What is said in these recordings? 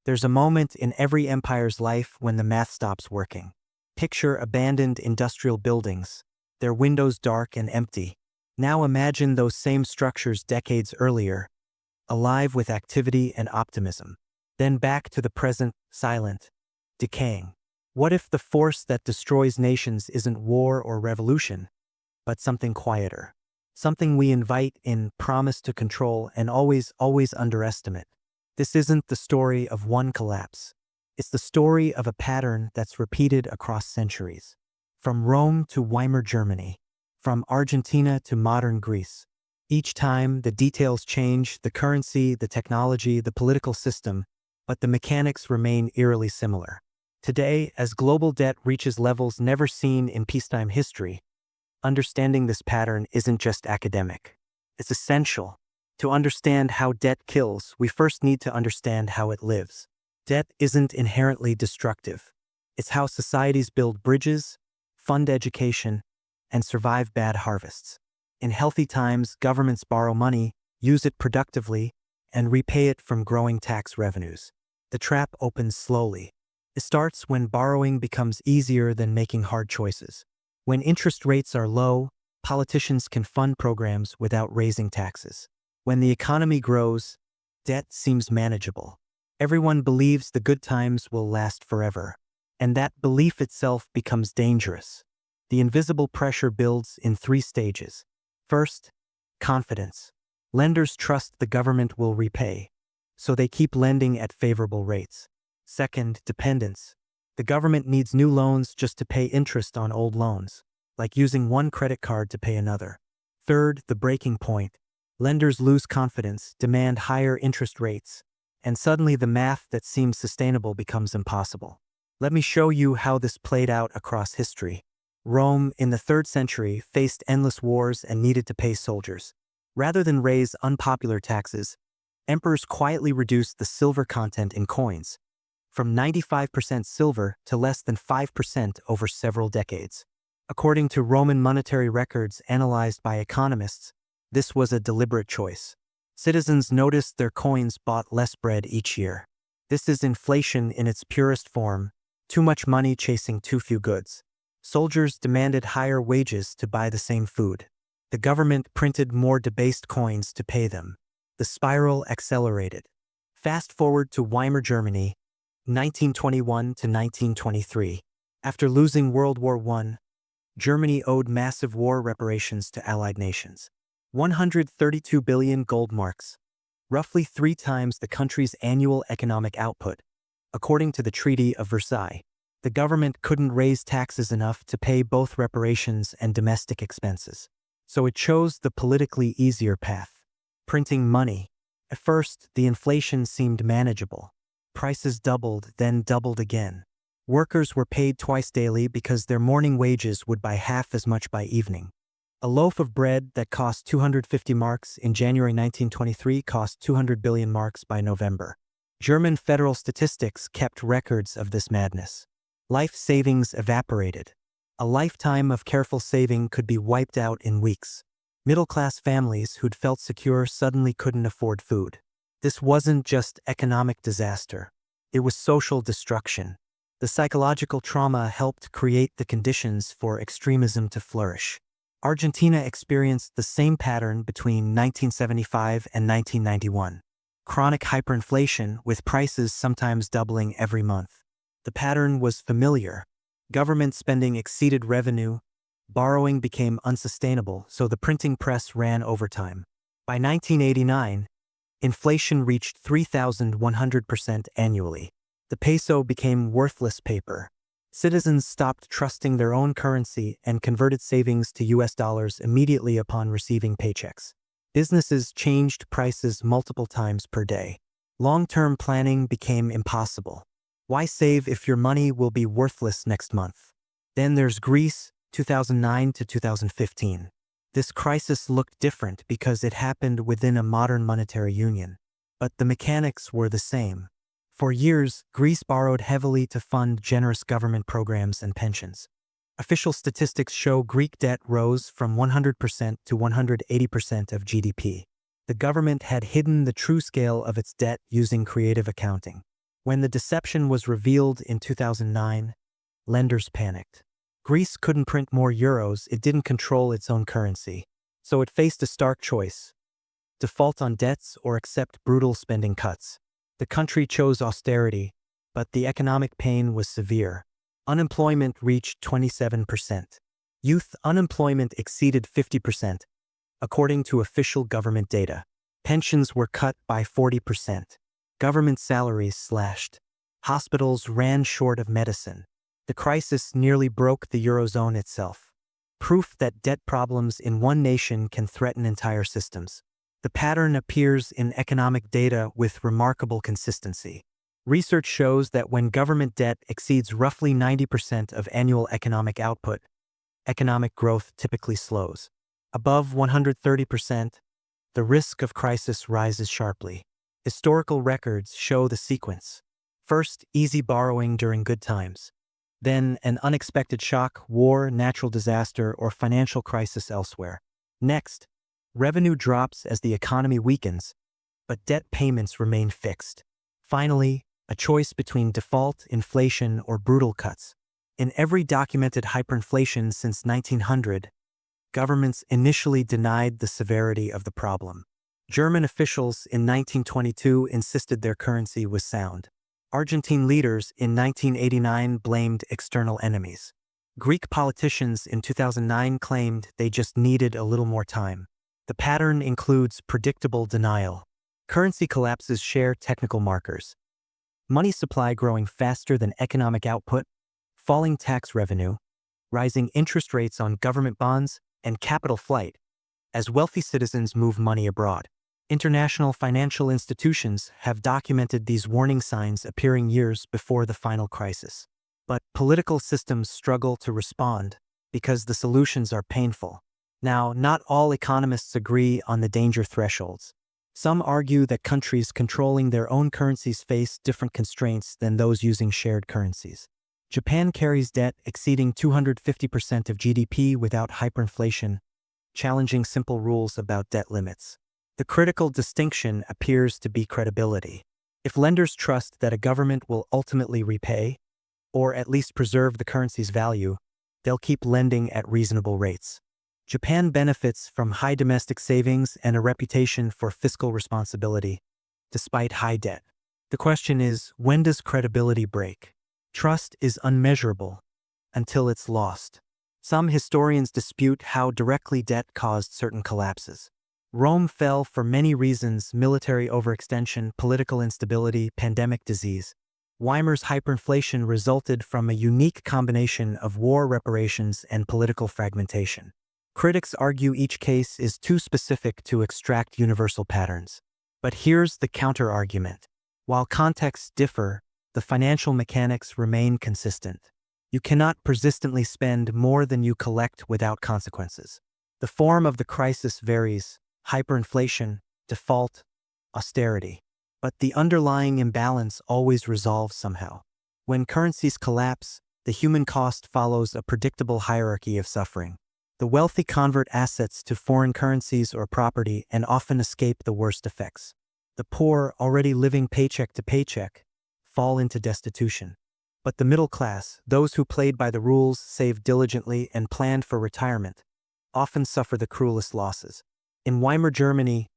There's a moment in every empire's life when the math stops working. Picture abandoned industrial buildings, their windows dark and empty. Now imagine those same structures decades earlier, alive with activity and optimism. Then back to the present, silent, decaying. What if the force that destroys nations isn't war or revolution, but something quieter? Something we invite in, promise to control, and always underestimate. This isn't the story of one collapse. It's the story of a pattern that's repeated across centuries. From Rome to Weimar Germany, from Argentina to modern Greece. Each time, the details change, the currency, the technology, the political system, but the mechanics remain eerily similar. Today, as global debt reaches levels never seen in peacetime history, understanding this pattern isn't just academic. It's essential. To understand how debt kills, we first need to understand how it lives. Debt isn't inherently destructive. It's how societies build bridges, fund education, and survive bad harvests. In healthy times, governments borrow money, use it productively, and repay it from growing tax revenues. The trap opens slowly. It starts when borrowing becomes easier than making hard choices. When interest rates are low, politicians can fund programs without raising taxes. When the economy grows, debt seems manageable. Everyone believes the good times will last forever, and that belief itself becomes dangerous. The invisible pressure builds in 3 stages. First, confidence. Lenders trust the government will repay, so they keep lending at favorable rates. Second, dependence. The government needs new loans just to pay interest on old loans, like using one credit card to pay another. Third, the breaking point. Lenders lose confidence, demand higher interest rates, and suddenly the math that seems sustainable becomes impossible. Let me show you how this played out across history. Rome, in the 3rd century, faced endless wars and needed to pay soldiers. Rather than raise unpopular taxes, emperors quietly reduced the silver content in coins, from 95% silver to less than 5% over several decades. According to Roman monetary records analyzed by economists, this was a deliberate choice. Citizens noticed their coins bought less bread each year. This is inflation in its purest form, too much money chasing too few goods. Soldiers demanded higher wages to buy the same food. The government printed more debased coins to pay them. The spiral accelerated. Fast forward to Weimar Germany, 1921 to 1923. After losing World War I, Germany owed massive war reparations to Allied nations. 132 billion gold marks, roughly 3 times the country's annual economic output. According to the Treaty of Versailles, the government couldn't raise taxes enough to pay both reparations and domestic expenses. So it chose the politically easier path: printing money. At first, the inflation seemed manageable. Prices doubled, then doubled again. Workers were paid twice daily because their morning wages would buy half as much by evening. A loaf of bread that cost 250 marks in January 1923 cost 200 billion marks by November. German federal statistics kept records of this madness. Life savings evaporated. A lifetime of careful saving could be wiped out in weeks. Middle-class families who'd felt secure suddenly couldn't afford food. This wasn't just economic disaster. It was social destruction. The psychological trauma helped create the conditions for extremism to flourish. Argentina experienced the same pattern between 1975 and 1991. Chronic hyperinflation, with prices sometimes doubling every month. The pattern was familiar. Government spending exceeded revenue, borrowing became unsustainable, so the printing press ran overtime. By 1989, inflation reached 3,100% annually. The peso became worthless paper. Citizens stopped trusting their own currency and converted savings to US dollars immediately upon receiving paychecks. Businesses changed prices multiple times per day. Long-term planning became impossible. Why save if your money will be worthless next month? Then there's Greece, 2009 to 2015. This crisis looked different because it happened within a modern monetary union. But the mechanics were the same. For years, Greece borrowed heavily to fund generous government programs and pensions. Official statistics show Greek debt rose from 100% to 180% of GDP. The government had hidden the true scale of its debt using creative accounting. When the deception was revealed in 2009, lenders panicked. Greece couldn't print more euros, it didn't control its own currency. So it faced a stark choice: default on debts or accept brutal spending cuts. The country chose austerity, but the economic pain was severe. Unemployment reached 27%. Youth unemployment exceeded 50%, according to official government data. Pensions were cut by 40%. Government salaries slashed. Hospitals ran short of medicine. The crisis nearly broke the Eurozone itself. Proof that debt problems in one nation can threaten entire systems. The pattern appears in economic data with remarkable consistency. Research shows that when government debt exceeds roughly 90% of annual economic output, economic growth typically slows. Above 130%, the risk of crisis rises sharply. Historical records show the sequence. First, easy borrowing during good times. Then, an unexpected shock, war, natural disaster, or financial crisis elsewhere. Next, revenue drops as the economy weakens, but debt payments remain fixed. Finally, a choice between default, inflation, or brutal cuts. In every documented hyperinflation since 1900, governments initially denied the severity of the problem. German officials in 1922 insisted their currency was sound. Argentine leaders in 1989 blamed external enemies. Greek politicians in 2009 claimed they just needed a little more time. The pattern includes predictable denial. Currency collapses share technical markers: money supply growing faster than economic output, falling tax revenue, rising interest rates on government bonds, and capital flight as wealthy citizens move money abroad. International financial institutions have documented these warning signs appearing years before the final crisis. But political systems struggle to respond because the solutions are painful. Now, not all economists agree on the danger thresholds. Some argue that countries controlling their own currencies face different constraints than those using shared currencies. Japan carries debt exceeding 250% of GDP without hyperinflation, challenging simple rules about debt limits. The critical distinction appears to be credibility. If lenders trust that a government will ultimately repay, or at least preserve the currency's value, they'll keep lending at reasonable rates. Japan benefits from high domestic savings and a reputation for fiscal responsibility, despite high debt. The question is, when does credibility break? Trust is unmeasurable until it's lost. Some historians dispute how directly debt caused certain collapses. Rome fell for many reasons: military overextension, political instability, pandemic disease. Weimar's hyperinflation resulted from a unique combination of war, reparations, and political fragmentation. Critics argue each case is too specific to extract universal patterns. But here's the counter-argument. While contexts differ, the financial mechanics remain consistent. You cannot persistently spend more than you collect without consequences. The form of the crisis varies: hyperinflation, default, austerity. But the underlying imbalance always resolves somehow. When currencies collapse, the human cost follows a predictable hierarchy of suffering. The wealthy convert assets to foreign currencies or property and often escape the worst effects. The poor, already living paycheck to paycheck, fall into destitution. But the middle class, those who played by the rules, saved diligently, and planned for retirement, often suffer the cruelest losses. In Weimar Germany,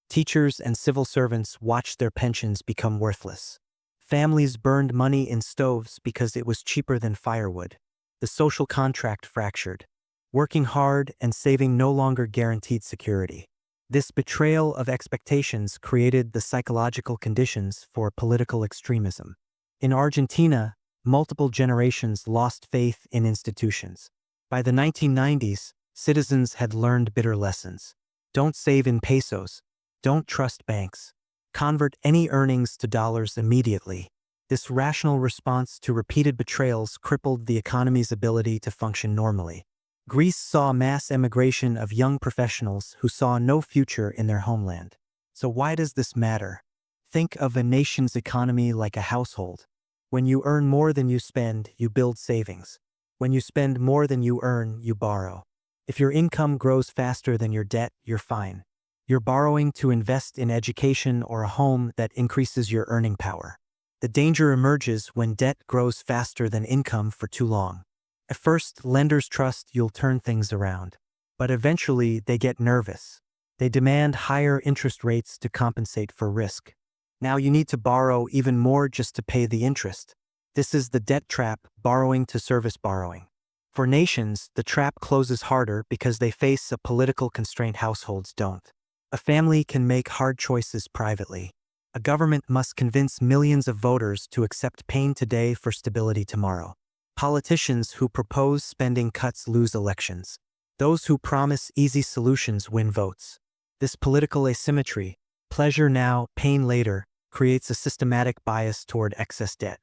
teachers and civil servants watched their pensions become worthless. Families burned money in stoves because it was cheaper than firewood. The social contract fractured. Working hard and saving no longer guaranteed security. This betrayal of expectations created the psychological conditions for political extremism. In Argentina, multiple generations lost faith in institutions. By the 1990s, citizens had learned bitter lessons. Don't save in pesos. Don't trust banks. Convert any earnings to dollars immediately. This rational response to repeated betrayals crippled the economy's ability to function normally. Greece saw mass emigration of young professionals who saw no future in their homeland. So why does this matter? Think of a nation's economy like a household. When you earn more than you spend, you build savings. When you spend more than you earn, you borrow. If your income grows faster than your debt, you're fine. You're borrowing to invest in education or a home that increases your earning power. The danger emerges when debt grows faster than income for too long. At first, lenders trust you'll turn things around. But eventually, they get nervous. They demand higher interest rates to compensate for risk. Now you need to borrow even more just to pay the interest. This is the debt trap, borrowing to service borrowing. For nations, the trap closes harder because they face a political constraint households don't. A family can make hard choices privately. A government must convince millions of voters to accept pain today for stability tomorrow. Politicians who propose spending cuts lose elections. Those who promise easy solutions win votes. This political asymmetry, pleasure now, pain later, creates a systematic bias toward excess debt.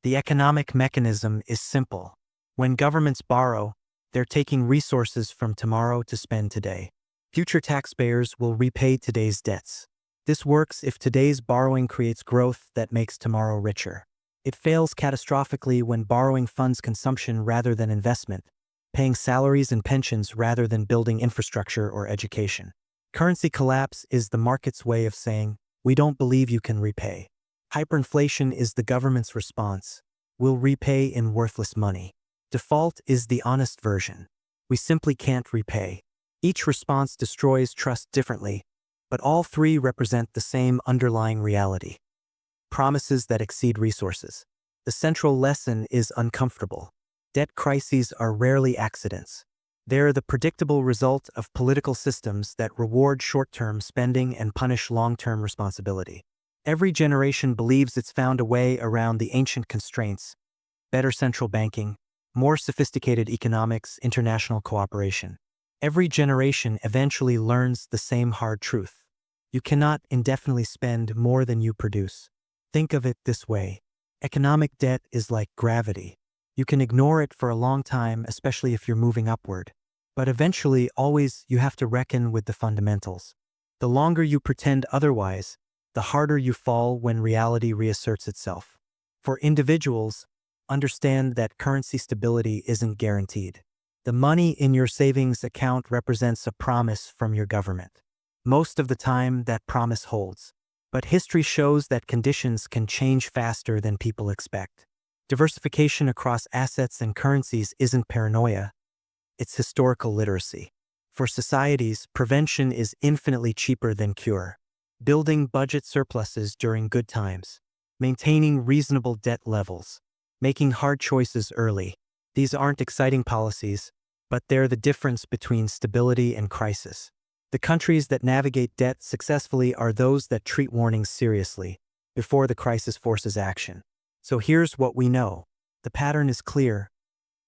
The economic mechanism is simple. When governments borrow, they're taking resources from tomorrow to spend today. Future taxpayers will repay today's debts. This works if today's borrowing creates growth that makes tomorrow richer. It fails catastrophically when borrowing funds consumption rather than investment, paying salaries and pensions rather than building infrastructure or education. Currency collapse is the market's way of saying, we don't believe you can repay. Hyperinflation is the government's response. We'll repay in worthless money. Default is the honest version. We simply can't repay. Each response destroys trust differently, but all three represent the same underlying reality. Promises that exceed resources. The central lesson is uncomfortable. Debt crises are rarely accidents. They're the predictable result of political systems that reward short-term spending and punish long-term responsibility. Every generation believes it's found a way around the ancient constraints: better central banking, more sophisticated economics, international cooperation. Every generation eventually learns the same hard truth. You cannot indefinitely spend more than you produce. Think of it this way. Economic debt is like gravity. You can ignore it for a long time, especially if you're moving upward. But eventually, always, you have to reckon with the fundamentals. The longer you pretend otherwise, the harder you fall when reality reasserts itself. For individuals, understand that currency stability isn't guaranteed. The money in your savings account represents a promise from your government. Most of the time, that promise holds. But history shows that conditions can change faster than people expect. Diversification across assets and currencies isn't paranoia. It's historical literacy. For societies, prevention is infinitely cheaper than cure. Building budget surpluses during good times. Maintaining reasonable debt levels. Making hard choices early. These aren't exciting policies, but they're the difference between stability and crisis. The countries that navigate debt successfully are those that treat warnings seriously, before the crisis forces action. So here's what we know. The pattern is clear.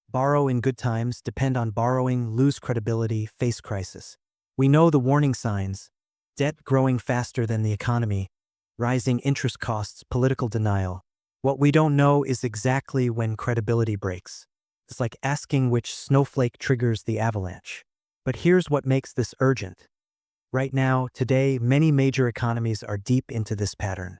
Borrow in good times, depend on borrowing, lose credibility, face crisis. We know the warning signs: debt growing faster than the economy, rising interest costs, political denial. What we don't know is exactly when credibility breaks. It's like asking which snowflake triggers the avalanche. But here's what makes this urgent. Right now, today, many major economies are deep into this pattern.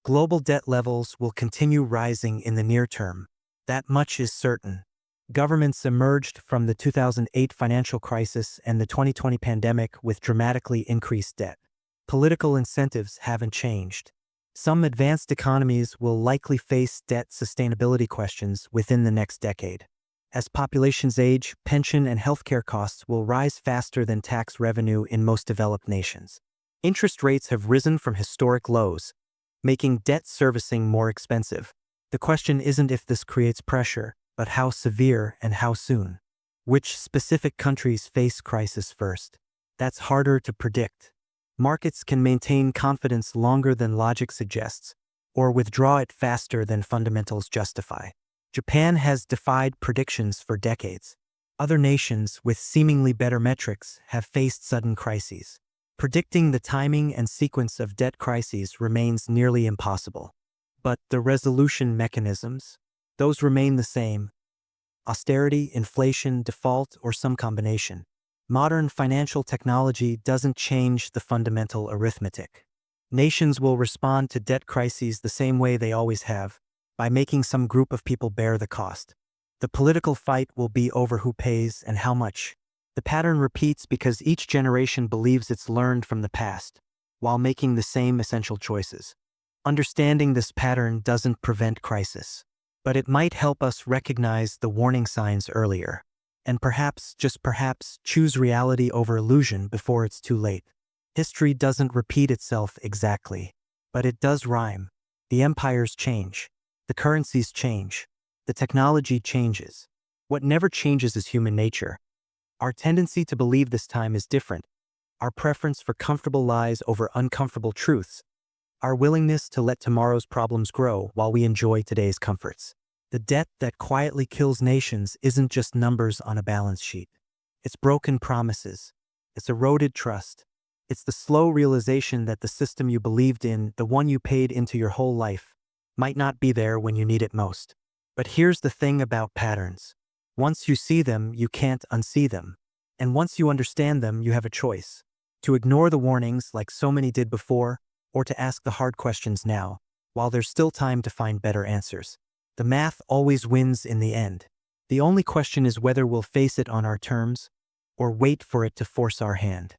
Global debt levels will continue rising in the near term. That much is certain. Governments emerged from the 2008 financial crisis and the 2020 pandemic with dramatically increased debt. Political incentives haven't changed. Some advanced economies will likely face debt sustainability questions within the next decade. As populations age, pension and healthcare costs will rise faster than tax revenue in most developed nations. Interest rates have risen from historic lows, making debt servicing more expensive. The question isn't if this creates pressure, but how severe and how soon. Which specific countries face crisis first? That's harder to predict. Markets can maintain confidence longer than logic suggests, or withdraw it faster than fundamentals justify. Japan has defied predictions for decades. Other nations, with seemingly better metrics, have faced sudden crises. Predicting the timing and sequence of debt crises remains nearly impossible. But the resolution mechanisms? Those remain the same: austerity, inflation, default, or some combination. Modern financial technology doesn't change the fundamental arithmetic. Nations will respond to debt crises the same way they always have, by making some group of people bear the cost. The political fight will be over who pays and how much. The pattern repeats because each generation believes it's learned from the past, while making the same essential choices. Understanding this pattern doesn't prevent crisis, but it might help us recognize the warning signs earlier, and perhaps, just perhaps, choose reality over illusion before it's too late. History doesn't repeat itself exactly, but it does rhyme. The empires change, the currencies change, the technology changes. What never changes is human nature. Our tendency to believe this time is different, our preference for comfortable lies over uncomfortable truths, our willingness to let tomorrow's problems grow while we enjoy today's comforts. The debt that quietly kills nations isn't just numbers on a balance sheet. It's broken promises. It's eroded trust. It's the slow realization that the system you believed in, the one you paid into your whole life, might not be there when you need it most. But here's the thing about patterns. Once you see them, you can't unsee them. And once you understand them, you have a choice. To ignore the warnings like so many did before, or to ask the hard questions now, while there's still time to find better answers. The math always wins in the end. The only question is whether we'll face it on our terms, or wait for it to force our hand.